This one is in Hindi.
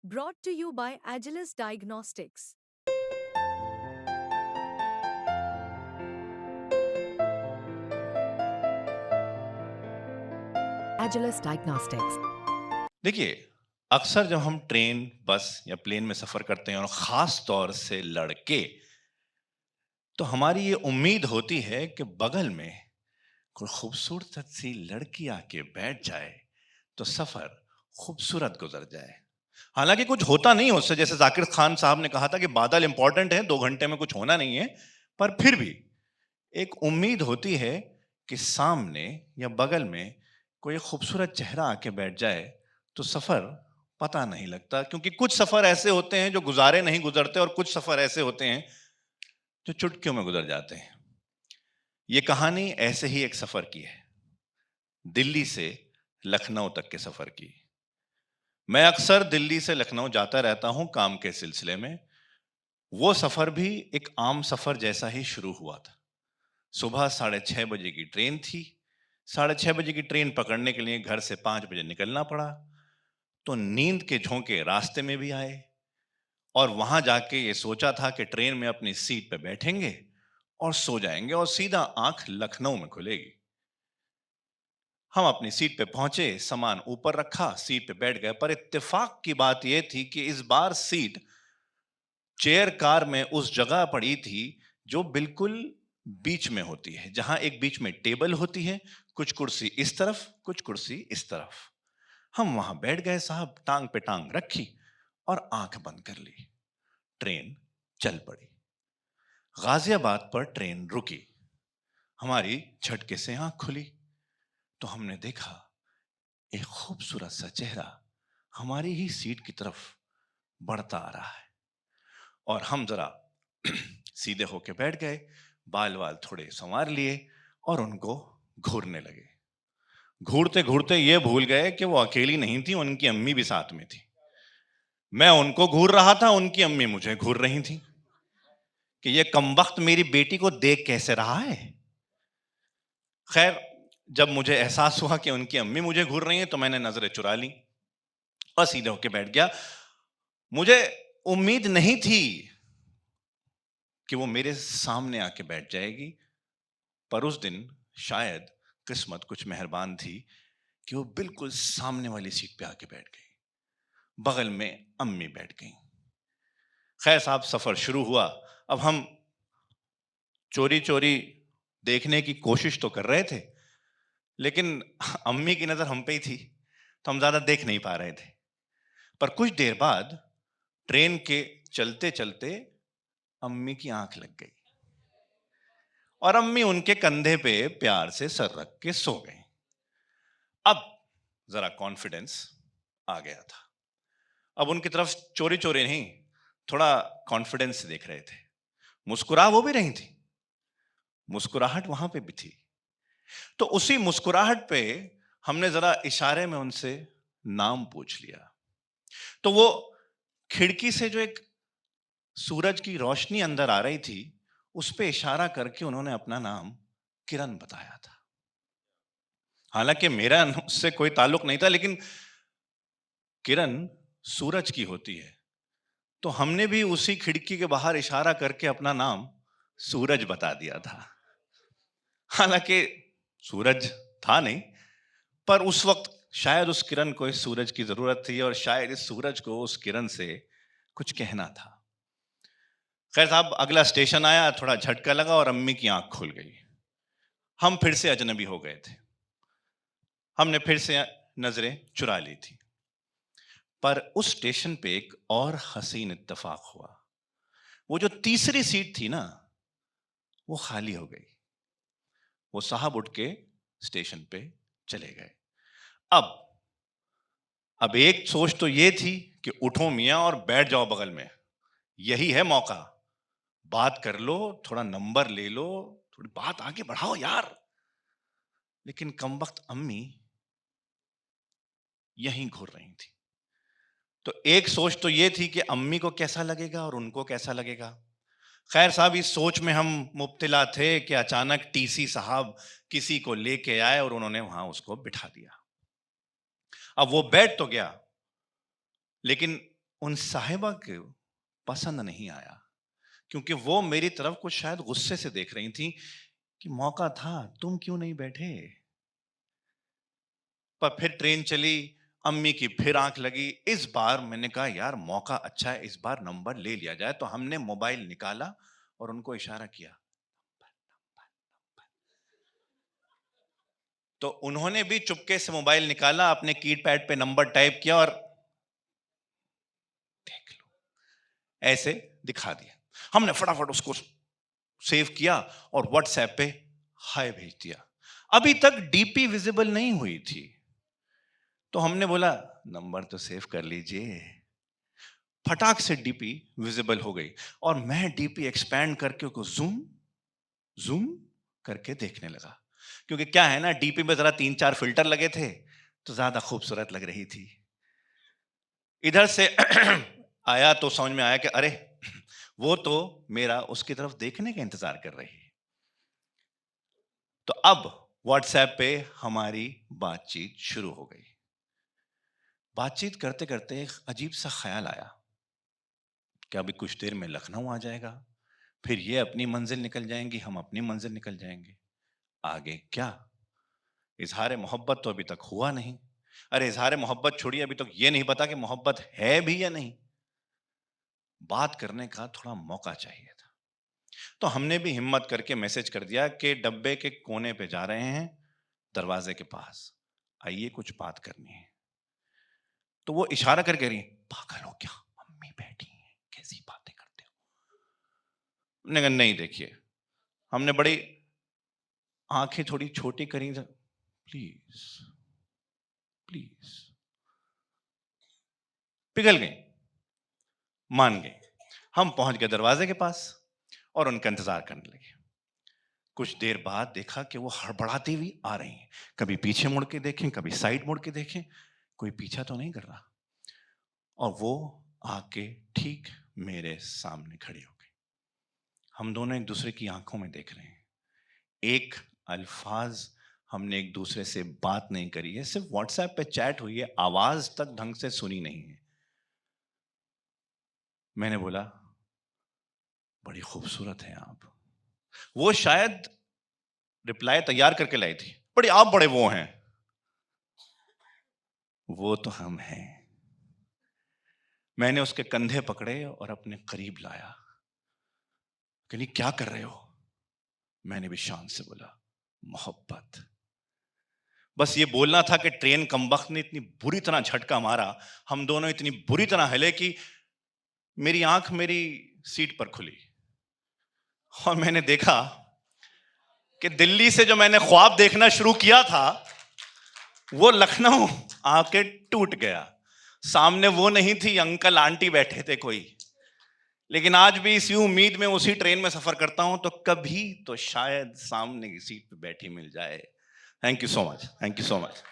Brought to you by Agilus Diagnostics. Agilus Diagnostics. देखिए, अक्सर जब हम ट्रेन, बस या प्लेन में सफ़र करते हैं और ख़ास तौर से लड़के, तो हमारी ये उम्मीद होती है कि बगल में कोई खूबसूरत सी लड़की आके बैठ जाए, तो सफ़र खूबसूरत गुज़र जाए। हालाँकि कुछ होता नहीं है उससे, जैसे ज़ाकिर खान साहब ने कहा था कि बादल इम्पोर्टेंट है, 2 घंटे में कुछ होना नहीं है, पर फिर भी एक उम्मीद होती है कि सामने या बगल में कोई खूबसूरत चेहरा आके बैठ जाए तो सफर पता नहीं लगता, क्योंकि कुछ सफर ऐसे होते हैं जो गुजारे नहीं गुजरते और कुछ सफर ऐसे होते हैं जो चुटकियों में गुजर जाते हैं। ये कहानी ऐसे ही एक सफर की है, दिल्ली से लखनऊ तक के सफर की। मैं अक्सर दिल्ली से लखनऊ जाता रहता हूं काम के सिलसिले में। वो सफर भी एक आम सफर जैसा ही शुरू हुआ था। सुबह 6:30 बजे की ट्रेन थी। 6:30 बजे की ट्रेन पकड़ने के लिए घर से 5 बजे निकलना पड़ा। तो नींद के झोंके रास्ते में भी आए और वहां जाके ये सोचा था कि ट्रेन में अपनी सीट पे बैठेंगे और सो जाएंगे और सीधा आंख लखनऊ में खुलेगी। हम अपनी सीट पे पहुंचे, सामान ऊपर रखा, सीट पे बैठ गए, पर इत्तेफाक की बात यह थी कि इस बार सीट चेयर कार में उस जगह पड़ी थी जो बिल्कुल बीच में होती है, जहां एक बीच में टेबल होती है, कुछ कुर्सी इस तरफ, कुछ कुर्सी इस तरफ। हम वहां बैठ गए साहब, टांग पे टांग रखी और आंख बंद कर ली। ट्रेन चल पड़ी। गाजियाबाद पर ट्रेन रुकी। हमारी झटके से आंख खुली तो हमने देखा एक खूबसूरत सा चेहरा हमारी ही सीट की तरफ बढ़ता आ रहा है। और हम जरा सीधे होके बैठ गए, बाल वाल थोड़े संवार लिए और उनको घूरने लगे। घूरते घूरते ये भूल गए कि वो अकेली नहीं थी, उनकी अम्मी भी साथ में थी। मैं उनको घूर रहा था, उनकी अम्मी मुझे घूर रही थी कि ये कमबख्त मेरी बेटी को देख कैसे रहा है। खैर, जब मुझे एहसास हुआ कि उनकी अम्मी मुझे घूर रही है तो मैंने नजरें चुरा ली और सीधे होके बैठ गया। मुझे उम्मीद नहीं थी कि वो मेरे सामने आके बैठ जाएगी, पर उस दिन शायद किस्मत कुछ मेहरबान थी कि वो बिल्कुल सामने वाली सीट पे आके बैठ गई। बगल में अम्मी बैठ गई। खैर साहब, सफर शुरू हुआ। अब हम चोरी चोरी देखने की कोशिश तो कर रहे थे, लेकिन अम्मी की नजर हम पे ही थी, तो हम ज्यादा देख नहीं पा रहे थे। पर कुछ देर बाद ट्रेन के चलते चलते अम्मी की आंख लग गई और अम्मी उनके कंधे पे प्यार से सर रख के सो गई। अब जरा कॉन्फिडेंस आ गया था। अब उनकी तरफ चोरी चोरी नहीं, थोड़ा कॉन्फिडेंस से देख रहे थे। मुस्कुरा वो भी रही थी, मुस्कुराहट वहां पे भी थी। तो उसी मुस्कुराहट पे हमने जरा इशारे में उनसे नाम पूछ लिया। तो वो खिड़की से जो एक सूरज की रोशनी अंदर आ रही थी, उस पे इशारा करके उन्होंने अपना नाम किरण बताया था। हालांकि मेरा उससे कोई ताल्लुक नहीं था, लेकिन किरण सूरज की होती है, तो हमने भी उसी खिड़की के बाहर इशारा करके अपना नाम सूरज बता दिया था। हालांकि सूरज था नहीं, पर उस वक्त शायद उस किरण को इस सूरज की जरूरत थी और शायद इस सूरज को उस किरण से कुछ कहना था। खैर साहब, अगला स्टेशन आया, थोड़ा झटका लगा और अम्मी की आंख खुल गई। हम फिर से अजनबी हो गए थे। हमने फिर से नजरें चुरा ली थी। पर उस स्टेशन पे एक और हसीन इत्तेफाक हुआ। वो जो तीसरी सीट थी ना, वो खाली हो गई। वो साहब उठ के स्टेशन पे चले गए। अब अब एक सोच तो ये थी कि उठो मियां और बैठ जाओ बगल में, यही है मौका, बात कर लो, थोड़ा नंबर ले लो, थोड़ी बात आगे बढ़ाओ यार। लेकिन कमबख्त अम्मी यहीं घूर रही थी। तो एक सोच तो ये थी कि अम्मी को कैसा लगेगा और उनको कैसा लगेगा। खैर साहब, इस सोच में हम मुब्तिला थे कि अचानक टीसी साहब किसी को लेके आए और उन्होंने वहां उसको बिठा दिया। अब वो बैठ तो गया, लेकिन उन साहिबा को पसंद नहीं आया, क्योंकि वो मेरी तरफ कुछ शायद गुस्से से देख रही थी कि मौका था, तुम क्यों नहीं बैठे। पर फिर ट्रेन चली, अम्मी की फिर आंख लगी। इस बार मैंने कहा यार मौका अच्छा है, इस बार नंबर ले लिया जाए। तो हमने मोबाइल निकाला और उनको इशारा किया, तो उन्होंने भी चुपके से मोबाइल निकाला, अपने कीपैड पे नंबर टाइप किया और देख लो ऐसे दिखा दिया। हमने फटाफट उसको सेव किया और व्हाट्सएप पे हाय भेज दिया। अभी तक डीपी विजिबल नहीं हुई थी, तो हमने बोला नंबर तो सेव कर लीजिए। फटाक से डीपी विजिबल हो गई और मैं डीपी एक्सपैंड करके उसको जूम जूम करके देखने लगा, क्योंकि क्या है ना, डीपी में जरा 3-4 फिल्टर लगे थे तो ज्यादा खूबसूरत लग रही थी। इधर से आया तो समझ में आया कि अरे वो तो मेरा उसकी तरफ देखने का इंतजार कर रही है। तो अब व्हाट्सएप पे हमारी बातचीत शुरू हो गई। बातचीत करते करते एक अजीब सा ख्याल आया कि अभी कुछ देर में लखनऊ आ जाएगा, फिर ये अपनी मंजिल निकल जाएंगी, हम अपनी मंजिल निकल जाएंगे, आगे क्या। इजहार मोहब्बत तो अभी तक हुआ नहीं। अरे इजहार मोहब्बत छोड़िए, अभी तक ये नहीं पता कि मोहब्बत है भी या नहीं। बात करने का थोड़ा मौका चाहिए था। तो हमने भी हिम्मत करके मैसेज कर दिया कि डब्बे के कोने पे जा रहे हैं, दरवाजे के पास आइए, कुछ बात करनी है। तो वो इशारा करके कह रही, पागल हो क्या, मम्मी बैठी हैं, कैसी बातें करते हो। हमने कहा नहीं, देखिए, हमने बड़ी आंखें थोड़ी छोटी करी, प्लीज प्लीज, पिघल गई, मान गई। हम पहुंच गए दरवाजे के पास और उनका इंतजार करने लगे। कुछ देर बाद देखा कि वो हड़बड़ाती हुई आ रही हैं, कभी पीछे मुड़ के देखें, कभी साइड मुड़ के देखें, कोई पीछा तो नहीं कर रहा। और वो आके ठीक मेरे सामने खड़ी हो गई। हम दोनों एक दूसरे की आंखों में देख रहे हैं। एक अल्फाज हमने एक दूसरे से बात नहीं करी है, सिर्फ व्हाट्सएप पे चैट हुई है, आवाज तक ढंग से सुनी नहीं है। मैंने बोला बड़ी खूबसूरत हैं आप। वो शायद रिप्लाई तैयार करके लाई थी, बड़ी आप बड़े वो हैं। वो तो हम हैं। मैंने उसके कंधे पकड़े और अपने करीब लाया। कहनी क्या कर रहे हो। मैंने भी शान से बोला मोहब्बत। बस ये बोलना था कि ट्रेन कमबख्त ने इतनी बुरी तरह झटका मारा, हम दोनों इतनी बुरी तरह हिले कि मेरी आंख मेरी सीट पर खुली और मैंने देखा कि दिल्ली से जो मैंने ख्वाब देखना शुरू किया था वो लखनऊ आके टूट गया। सामने वो नहीं थी, अंकल आंटी बैठे थे कोई। लेकिन आज भी इसी उम्मीद में उसी ट्रेन में सफर करता हूं, तो कभी तो शायद सामने की सीट पे बैठी मिल जाए। Thank you so much, thank you so much.